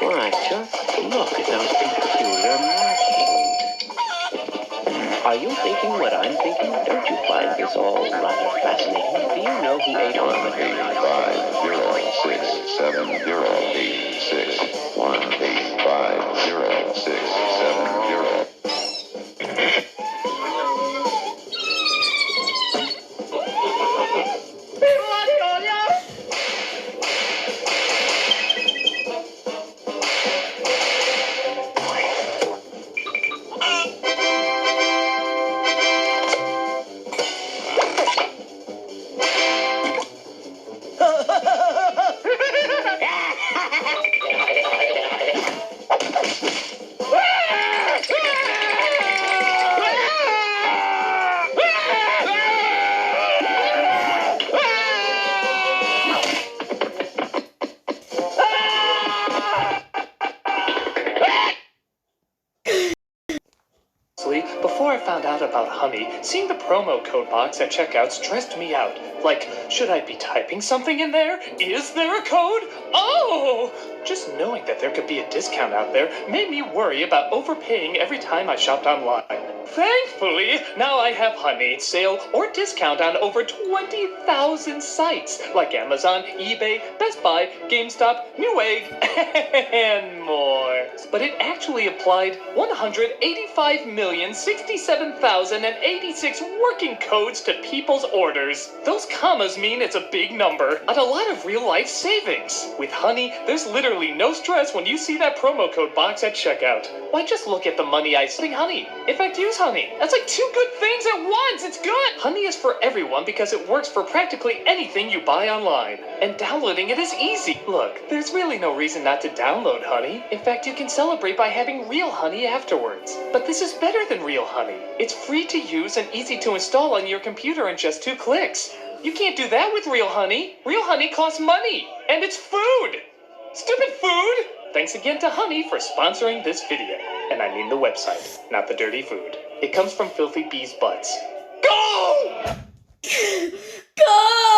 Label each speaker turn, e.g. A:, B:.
A: Why, just look at those peculiar markings. Are you thinking what I'm thinking? Don't you find this all rather fascinating? Do you know who ate on the
B: 1-850-670-86. 1-850-670.
C: Before I found out about honey, seeing the promo code box at checkout stressed me out. Like, should I be typing something in there? Is there a code? Oh! Just knowing that there could be a discount out there made me worry about overpaying every time I shopped online. Thankfully, now I have honey, sale, or discount on over 20,000 sites, like Amazon, eBay, Best Buy, GameStop, Newegg, and more. But it actually applied 185,067,086 working codes to people's orders. Those commas mean it's a big number, and a lot of real-life savings. With honey, there's literally no stress when you see that promo code box at checkout. Why, just look at the money I save honey. In fact, use honey. That's like two good things at once. It's good. Honey is for everyone because it works for practically anything you buy online. And downloading it is easy. Look, there's really no reason not to download honey. In fact, you can celebrate by having real honey afterwards. But this is better than real honey. It's free to use and easy to install on your computer in just 2 clicks. You can't do that with real honey. Real honey costs money. And it's food. Stupid food! Thanks again to Honey for sponsoring this video. And I mean the website, not the dirty food. It comes from filthy bees' butts. Go!